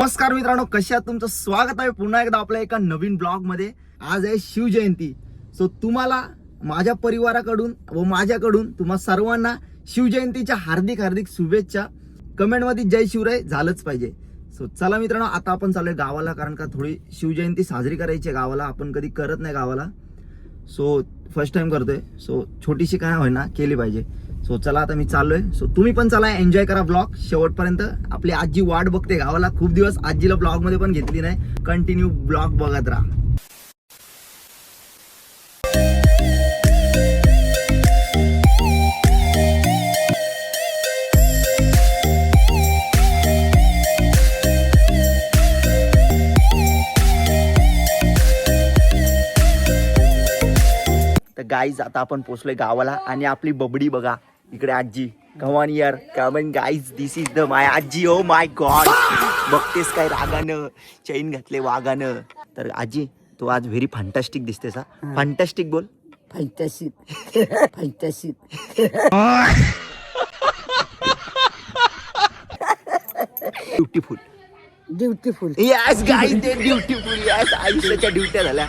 नमस्कार मित्रांनो, कशा आहात? तुमचं स्वागत आहे पुन्हा एकदा आपल्या एका नवीन ब्लॉग मध्ये. आज आहे शिवजयंती. सो तुम्हाला माझ्या परिवाराकडून व माझ्याकडून तुम्हा सर्वांना शिवजयंतीच्या हार्दिक हार्दिक शुभेच्छा. कमेंट मध्ये जय शिवराय झालंच पाहिजे. सो चला मित्रांनो, आता आपण चालूय गावाला, कारण का थोडी शिवजयंती साजरी करायची आहे गावाला. आपण कधी करत नाही गावाला, सो फर्स्ट टाइम करतोय. सो छोटीशी काय होईना केली पाहिजे. सो चला आता मी चाललोय. सो तुम्ही पण चला, एन्जॉय करा ब्लॉग शेवटपर्यंत. आपली आजी वाट बघते गावाला. खूप दिवस आजीला ब्लॉग मध्ये पण घेतली नाही. कंटिन्यू ब्लॉग बघत राहा. तर गाईज आता आपण पोहोचलोय गावाला आणि आपली बबडी बघा इकडे. आजी कमान यार, कमान गाईज, दिस इज द माय आजी. ओ माय गॉड, बघतेस काय रागानं चैन घातले वागानं. तर आजी तू आज व्हेरी फॅन्टॅस्टिक दिसतेस. हा, फॅन्टॅस्टिक बोल. Fantastic fantastic. Beautiful beautiful. Yes guys, ते ब्युटिफुल. यस, आयुष्याच्या ड्युट्या झाल्या.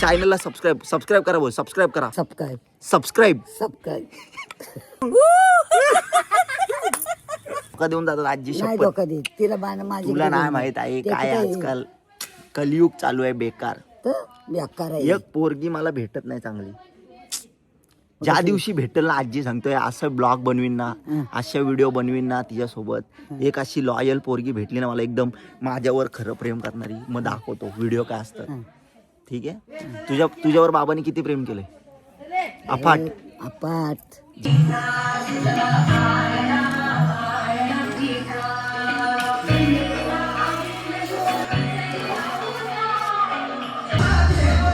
चॅनलला सबस्क्राईब करा बोल. सबस्क्राईब करा. सबस्क्राईब धोका देऊन जातात आजी. नाही शपथ धोका देत तिला. माझी तुला नाही माहित आहे काय आजकाल कलियुग चालू आहे बेकार. बेकार आहे. एक पोरगी मला भेटत नाही चांगली. ज्या दिवशी भेटेल ना, आजी सांगतोय असं ब्लॉग बनवीन ना, अशा व्हिडिओ बनवीन ना तिच्यासोबत. एक अशी लॉयल पोरगी भेटली ना मला, एकदम माझ्यावर खरं प्रेम करणारी, मग दाखवतो व्हिडिओ काय असतं. ठीक आहे. तुझ्यावर बाबांनी किती प्रेम केलंय? अफाट.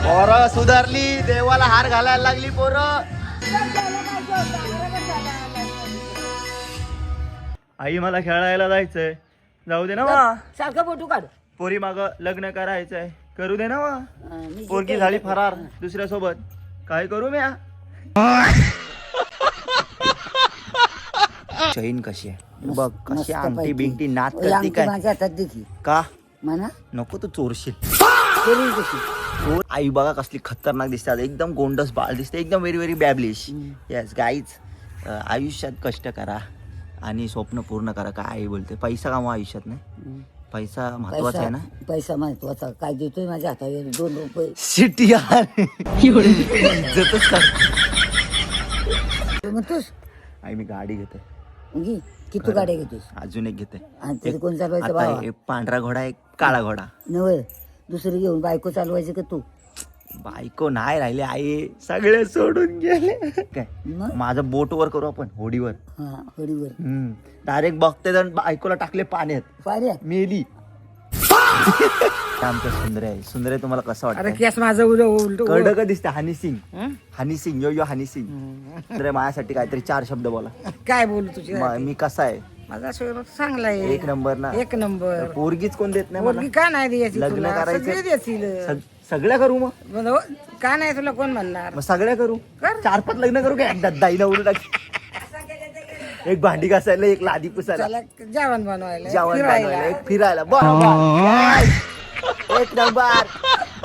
पोरं सुधारली, देवाला हार घालायला लागली पोरं. आई मला खेळायला जायचंय. जाऊ दे ना मा. सारखा फोटो काढ. पोरी माग लग्न करायचंय, करू दे ना मा. पोरगी झाली फरार दुसऱ्या सोबत, काय करू म्या. चैन कशी आहे बघ, कशी आमटी बिंगटी नात करती काय. माझ्या हातात देखी का म्हणा नको तू चोरशील. करून कशी. आई बघा कसली खतरनाक दिसतात. एकदम गोंडस बाळ दिसते, एकदम व्हेरी व्हेरी बॅबलिश. येस गाईज, आयुष्यात कष्ट करा आणि स्वप्न पूर्ण करा. काय आई बोलते, पैसा कमवा आयुष्यात. नाही पैसा महत्वाचा आहे ना. पैसा महत्वाचा. काय देतोय माझ्या हातावर 2 रुपये. सिटी यार इज्जतच कर. तू म्हणतोस आई मी गाडी घेते. घे. किती गाड्या घेतोस? अजून एक घेते. आणि तरी कोण चालवायचं आता बाबा? एक पांढरा घोडा, एक काळा घोडा. नव्हे, दुसरी घेऊन बायको चालवायची का तू? बायको नाही राहिले आई, सगळे सोडून गेले. काय मग? माझं बोटवर करू आपण, होडीवर. हा, होडीवर. डायरेक्ट बघते तर बायकोला टाकले पाण्यात, पाण्यात मेली. आमचं सुंदरे आहे. सुंदरे तुम्हाला कसं अरे वाटतं? केस माझं उलट कडक दिसते. हनी सिंग, हनी सिंग, यो हनी सिंग. तर माझ्यासाठी काहीतरी 4 शब्द बोला. काय बोलू तुझी? मी कसा आहे? माझा स्वभाव चांगला आहे. 1 नंबर ना. 1 नंबर. पोरगीच कोण देत नाही मला. मुलगी का नाही द्यायची? लग्न तुला? करायचं. सगळे देतील. सगळ्या करू मग. म्हणलं, का नाही तुला कोण म्हणणार? मग सगळ्या करू. कर. 4-5 लग्न करू काय? दाईला उडू टाक. एक भांडी घासायला, एक लादी पुसायला, त्याला जेवण बनवायला, जेवण फिरायला. बनवायला, एक फिरायला. बरोबर. 1 नंबर.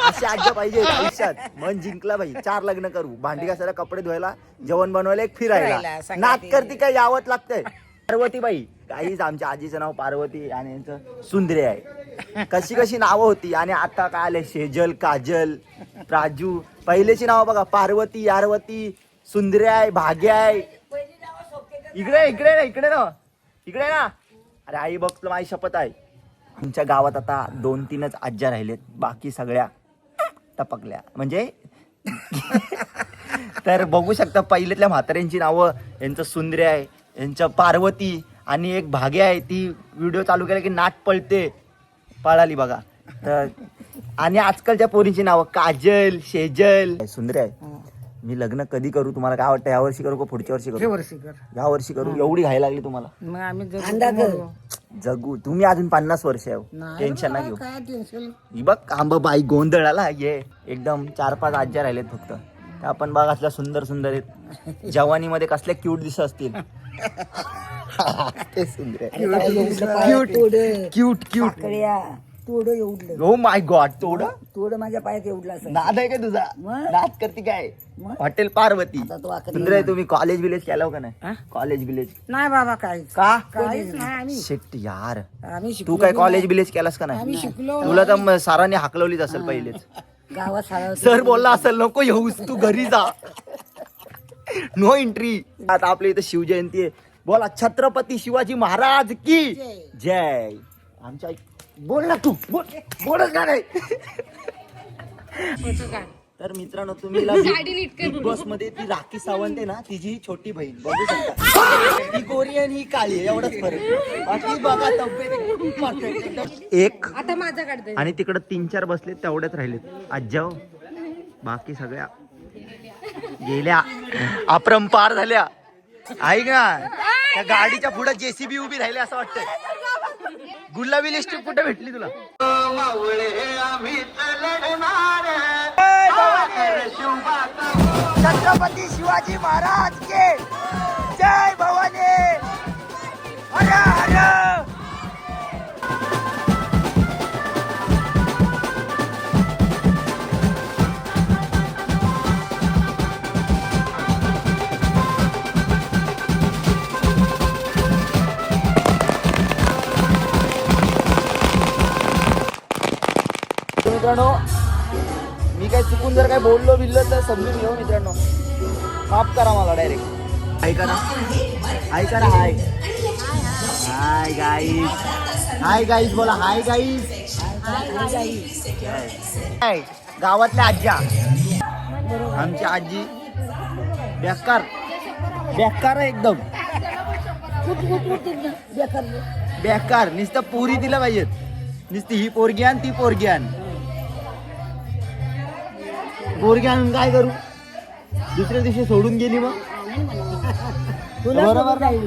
असे आज्ञा पाहिजे आयुष्यात. मन जिंकला भाई. 4 लग्न करू, भांडी घासायला, कपडे धुवायला, जेवण बनवायला, एक फिरायला. फिरायला, संगाती. नात करती काय? यावत लागतंय. पार्वती बाई. काहीच आमच्या आजीचं नाव पार्वती आणि यांचं सुंदरे आहे. कशी कशी नावं होती आणि आता काय आले, शेजल, काजल, प्राजू. पहिलेची नावं बघा, पार्वती, यारवती, सुंदरे आहे, भाग्य आहे. इकडे इकडे ना, इकडे ना, इकडे ना. अरे आई बघ, तुला माझी शपथ आहे. आमच्या गावात आता 2-3च आज्या राहिलेत, बाकी सगळ्या टपकल्या. म्हणजे तर बघू शकता पहिल्यातल्या म्हाताऱ्यांची नावं. यांचं सुंदरे आहे, यांचं पार्वती आणि एक भाग्य आहे. ती व्हिडिओ चालू केला की नाट पळते, पळाली बघा. तर आणि आजकालच्या पोरींची नावं काजल, शेजल, सुंदरे आहे. मी लग्न कधी करू तुम्हाला काय वाटतं? यावर्षी करू का पुढच्या वर्षी करू? या वर्षी करू. एवढी घाई लागली तुम्हाला? मग आम्ही जगू. तुम्ही अजून 50 वर्ष आहे. टेन्शन ना घेऊ. काय टेन्शन? ही बघ आंबा बाई गोंधळाला ये. एकदम 4-5 आज्या राहिलेत फक्त. आपण बघ असल्या सुंदर सुंदर आहेत. जवानीमध्ये कसल्या क्यूट दिसत असतील. ते सुंदर क्यूट क्यूट तोडं एवढलं ओ माय गॉड तोडा तोडं माझ्या पायात एवढलं असं नाद आहे का तुझा मग? नाद करते काय मग? हॉटेल पार्वती आता तो आखरी सुंदर आहे. तुम्ही कॉलेज विलेज केलं का हा? नाही कॉलेज विलेज नाही बाबा काहीच का काहीच नाही आम्ही शिट यार आम्ही तू शिकलो काय बी कॉलेज बिलेज केलास का आम्ही नाही शिकलो तुला तर सरांनी हाकलवलीच असेल पहिलेच गावात सारा सर बोलला असेल नको येऊस तू घरी जा नो एंट्री. आता आपल्या इथं शिवजयंती आहे. बोला छत्रपती शिवाजी महाराज की जय. आमच्या बोल ना तू बोलच का नाही. तर मित्रांनो तुम्ही बिग बॉस मध्ये ती राखी सावंत आहे ना तिची छोटी बहीण बघू शकता. ही कोरी आणि ही काळी आहे एवढंच फरक. बाकी बघा तब्येत एकदम perfect, एकदम. एक आता माझा काढते आणि तिकडं 3-4 बसले तेवढ्याच राहिलेत आज्जाव. बाकी सगळ्या गेल्या अपरंपार झाल्या. ऐक ना त्या गाडीच्या पुढे जेसीबी उभी राहिली असं वाटतंय. गुलाबी लिस्टिक कुठे भेटली तुला. छत्रपती शिवाजी महाराज के जय भवानी. हर हर. मित्रांनो मी काय चुकून जर काय बोललो बिललो तर समजून घेऊ मित्रांनो. माफ करा मला डायरेक्ट. ऐका ना ऐका ना. हाय हाय गाईज. हाय गाईज बोला. Hi guys. हाय गावातल्या आज्या. आमची आजी बेकार बेकार आहे एकदम बेकार. नुसतं पोरी दिला पाहिजेत. नुसती ही पोरगी आण ती पोरगी आण. पोरगी आणून काय करू. दुसऱ्या दिवशी सोडून गेली मग बरोबर नाही.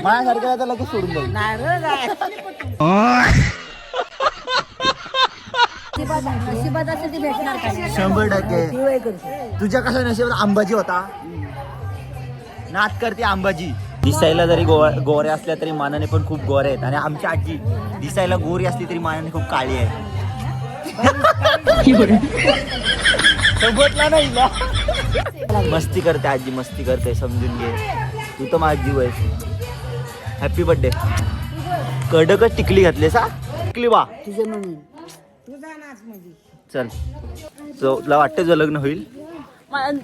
माझ्यासारख्याला आता लगेच सोडून जाईल. नाही रे नाही. नशिबात असेल ती भेटणार का नाही? 100%. ती वय करते. तुझ्या कसा नशिबात आंबाजी होता. नाच करते आंबाजी. दिसायला जरी गोरे असल्या तरी मानाने पण खूप गोरे आहेत. आणि आमची आजी दिसायला गोरी असली तरी मानाने खूप काळी आहे. समजला नाही ना. मस्ती करते आजी मस्ती करते समजून घे. तू तर माझी जीव आहेस. Happy birthday. कडकच टिकली घातली सा टिकली बा तुझं म्हणून तुझा नाच मध्ये चल. तुला वाटतं तुझं लग्न होईल.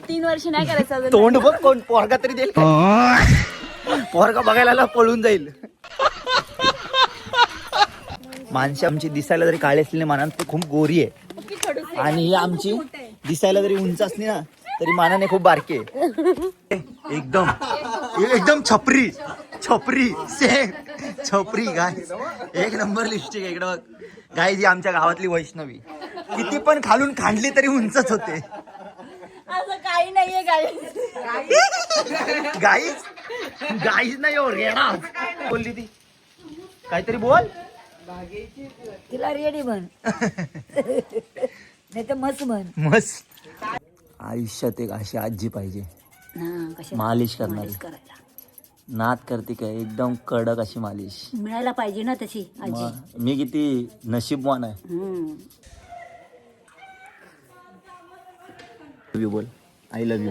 3 वर्ष नाही करायचं अजून. तोंड बघ कोण पोरगा तरी देईल का? पोरगा बघायला आला पळून जाईल. माणसे आमची दिसायला जरी काळी असलेली मानाने खूप गोरी आहे. आणि ही आमची दिसायला जरी उंच असली ना तरी मानाने खूप बारकी आहे. एकदम एकदम छपरी छपरी सेम छपरी गाईज. एक नंबर लिपस्टिक इकडे बघ गाईज. ही आमच्या गावातली वैष्णवी. किती पण खालून खांडली तरी उंचच होते. असं काही नाहीये गाईज गाईज नाही हो रेडा बोलली ती. काहीतरी बोल. तिला रेडी म्हण नाही तर मस्त म्हण. मस्त. आयुष्यात एक अशी आजी पाहिजे मालिश करणारी. करायला नाद करते काय एकदम कडक अशी मालिश. मिळायला पाहिजे ना तशी आजी. मग मी किती नशीबवान आहे. लव्ह यू बोल. I love you.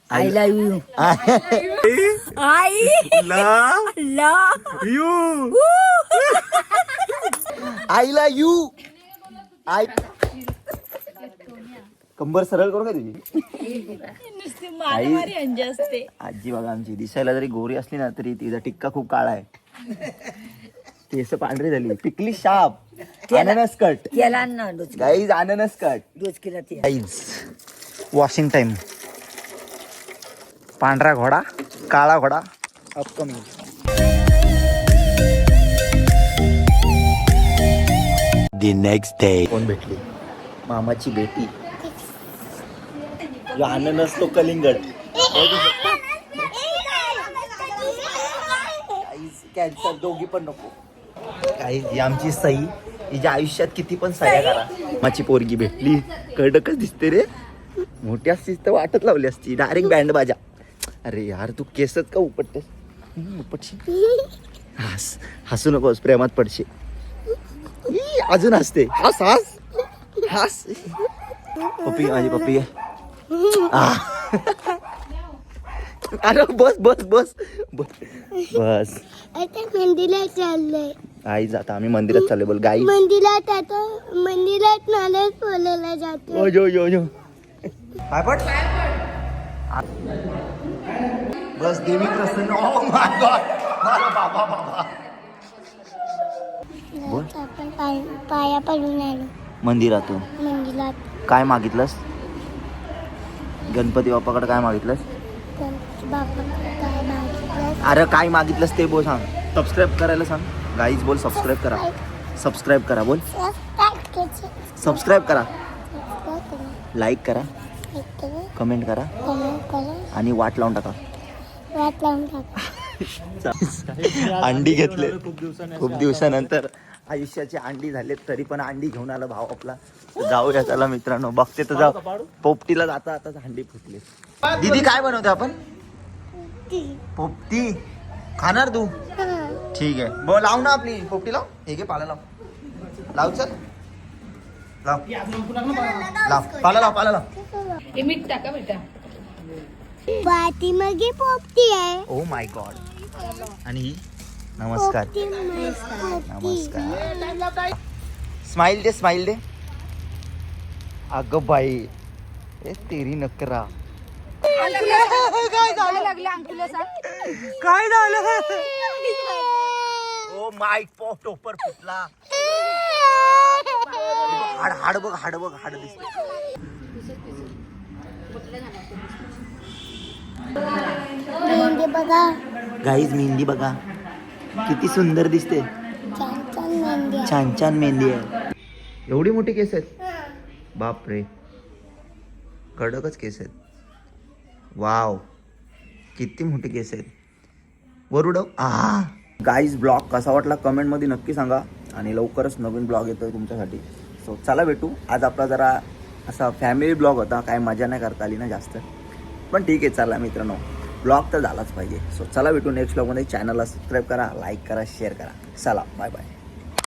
I love you. I love you. I love you. I कंबर सरळ करू का तुझी. आजी बघा आमची दिसायला जरी गोरी असली ना तरी तिचा टिक्का खूप काळा आहे. केस पांढरी झाली. पिकली शाप. अननस कट केला ना डोच गाईज. अननस कट डोच केला ती. गाईज. Washing time. पांढरा घोडा काळा घोडा अपकमिंग. The next day. कोण भेटली. मामाची बेटी. अननस तो कलिंगड. कॅन्सर दोघी पण नको. काही आमची सई हिच्या आयुष्यात किती पण सह्या करा. माझी पोरगी भेटली. कडकच दिसते रे. मोठी असतीस तर वाटत लावली असती डायरेक्ट बँड बाजा. अरे यार तू केसच का उपटतेस. पडशी हसू नकोस, प्रेमात पडशी. अजून हसते. हस हस हस. पप्पी माझी पप्पी आहे. अरे बस बस बस बस. आता मंदिरात चाललंय. आई जाता आम्ही मंदिरात चालले. बोल गाई. मंदिरात मला बोलायला जातो. ओ जो जो जो पाय पड. बस देवी प्रसन्न. ओ माय गॉड. बाबा बाबा. बोल. आपण पाया पडून आलो मंदिरातून मंदिरात. काय मागितलंस? गणपती बाप्पाकडे काय मागितलंस? बाबा काय मागितलं? अरे काय मागितलंस ते बोल. सांग. सबस्क्राईब करायला सांग. गाईज बोल सबस्क्राईब करा. सबस्क्राईब करा बोल. सबस्क्राईब करा. लाईक करा. कमेंट करा आणि वाट लावून टाका. अंडी घेतले खूप दिवसानंतर. आयुष्याची अंडी झाले तरी पण अंडी घेऊन आला भाव आपला. जाऊया चला मित्रांनो. बघते तर जाऊ. पोपटीला जाता आता अंडी फुटली. दीदी काय बनवते आपण? पोपटी खाणार तू? ठीक आहे. बोल लाव ना आपली पोपटी. लाव. हे घे पाला लाव. लाव चल. लाव लाव पाला लाव. पाला लाव. हे मीठ टाका बेटा. पाठीमागे पोपटी आहे. ओ माय गॉड. आणि ही नमस्कार. नमस्कार. स्माइल दे. स्माइल दे. अगं बाई ए तेरी नकरा. काय लागलं अंकुला सांग. काय झालं? ओ माय टोपर फुटला. हाड हाड बघ. हाड बघ. हाड दिसते. मेहंदी बघा. गाईज मेहंदी बघा किती सुंदर दिसते. छान छान मेहंदी आहे. छान छान मेहंदी आहे. एवढी मोठी केस आहेत. बापरे कडकच केस आहेत. वाव किती मोठी केस आहेत. वरुड. गाईज ब्लॉग कसा वाटला कमेंटमध्ये नक्की सांगा. आणि लवकरच नवीन ब्लॉग येतोय तुमच्यासाठी. सो चला भेटू. आज आपला जरा असा फॅमिली ब्लॉग होता. काय मजा नाही करता आली ना जास्त. पण ठीक आहे चला मित्रांनो. ब्लॉग तर झालाच पाहिजे. सो चला भेटू नेक्स्ट ब्लॉगमध्ये. चॅनलला सबस्क्राईब करा, लाईक करा, शेअर करा. चला बाय बाय.